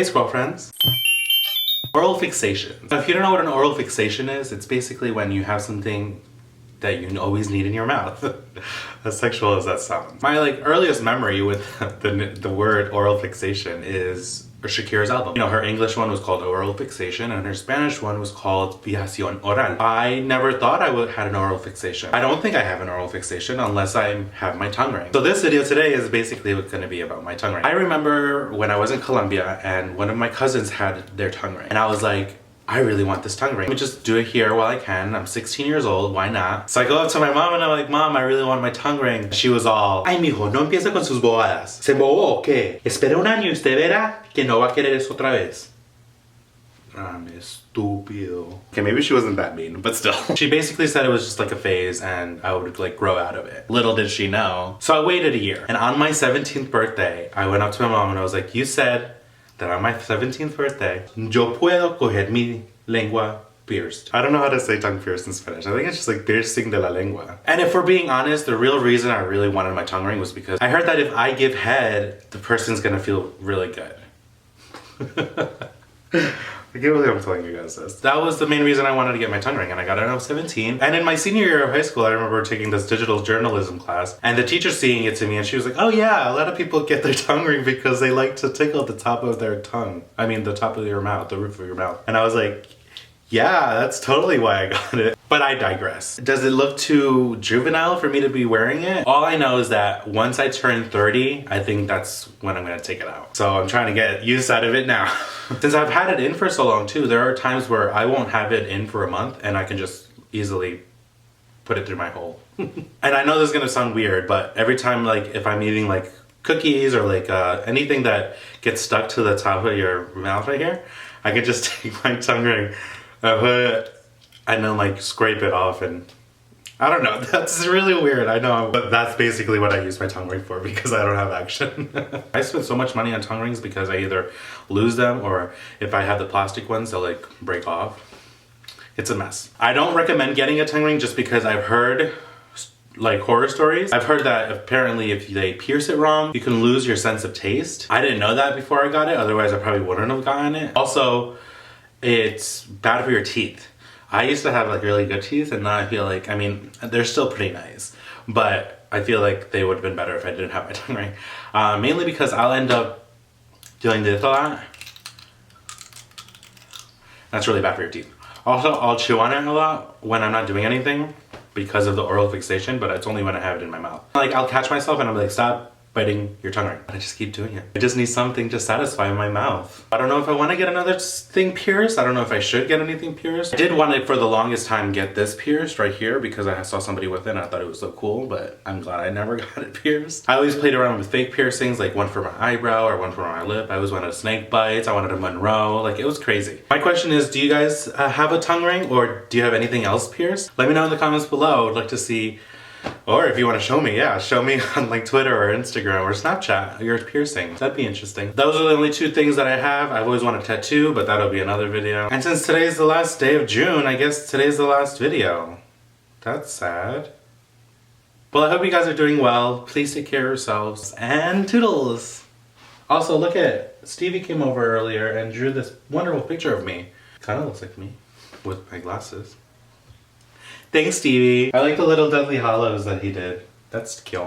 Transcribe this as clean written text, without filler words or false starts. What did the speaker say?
Hey Squirrel friends! Oral fixation. Now, if you don't know what an oral fixation is, it's basically when you have something that you always need in your mouth. As sexual as that sounds. My earliest memory with the word oral fixation is Shakira's album. You know, her English one was called Oral Fixation and her Spanish one was called Fijación Oral. I never thought I had an oral fixation. I don't think I have an oral fixation unless I have my tongue ring. So this video today is basically going to be about my tongue ring. I remember when I was in Colombia and one of my cousins had their tongue ring and I was like, I really want this tongue ring. Let me just do it here while I can. I'm 16 years old, why not? So I go up to my mom and I'm like, Mom, I really want my tongue ring. She was all, ay mijo, no empieza con sus bobadas. ¿Se embobó o qué? Espera un año y usted verá que no va a querer eso otra vez. Estúpido. Okay, maybe she wasn't that mean, but still. She basically said it was just like a phase and I would grow out of it. Little did she know. So I waited a year. And on my 17th birthday, I went up to my mom and I was like, you said that on my 17th birthday, yo puedo coger mi lengua pierced. I don't know how to say tongue pierced in Spanish. I think it's just piercing de la lengua. And if we're being honest, the real reason I really wanted my tongue ring was because I heard that if I give head, the person's gonna feel really good. I can't believe I'm telling you guys this. That was the main reason I wanted to get my tongue ring, and I got it when I was 17. And in my senior year of high school, I remember taking this digital journalism class, and the teacher seeing it to me, and she was like, oh yeah, a lot of people get their tongue ring because they like to tickle the top of their tongue. I mean, the top of your mouth, the roof of your mouth. And I was like, yeah, that's totally why I got it. But I digress. Does it look too juvenile for me to be wearing it? All I know is that once I turn 30, I think that's when I'm gonna take it out. So I'm trying to get use out of it now. Since I've had it in for so long too, there are times where I won't have it in for a month and I can just easily put it through my hole. And I know this is gonna sound weird, but every time if I'm eating cookies or anything that gets stuck to the top of your mouth right here, I can just take my tongue ring and then scrape it off, and I don't know, that's really weird, I know, but that's basically what I use my tongue ring for because I don't have action. I spend so much money on tongue rings because I either lose them or if I have the plastic ones, they'll break off. It's a mess. I don't recommend getting a tongue ring just because I've heard horror stories. I've heard that apparently if they pierce it wrong, you can lose your sense of taste. I didn't know that before I got it, otherwise I probably wouldn't have gotten it. Also, it's bad for your teeth. I used to have really good teeth and now I feel I mean, they're still pretty nice, but I feel they would have been better if I didn't have my tongue ring. Mainly because I'll end up doing this a lot. That's really bad for your teeth. Also, I'll chew on it a lot when I'm not doing anything because of the oral fixation, but it's only when I have it in my mouth. I'll catch myself and I'm like, stop biting your tongue ring. But I just keep doing it. I just need something to satisfy my mouth. I don't know if I want to get another thing pierced. I don't know if I should get anything pierced. I did want to, for the longest time, get this pierced right here because I saw somebody with it and I thought it was so cool, but I'm glad I never got it pierced. I always played around with fake piercings, one for my eyebrow or one for my lip. I always wanted snake bites. I wanted a Monroe. It was crazy. My question is, do you guys have a tongue ring or do you have anything else pierced? Let me know in the comments below. I'd like to see. Or if you want to show me, yeah, show me on Twitter or Instagram or Snapchat your piercings. That'd be interesting. Those are the only two things that I have. I've always wanted a tattoo, but that'll be another video. And since today's the last day of June, I guess today's the last video. That's sad. Well, I hope you guys are doing well. Please take care of yourselves and toodles. Also, look at Stevie came over earlier and drew this wonderful picture of me. Kind of looks like me with my glasses. Thanks, Stevie. I like the little Deathly Hallows that he did. That's cute.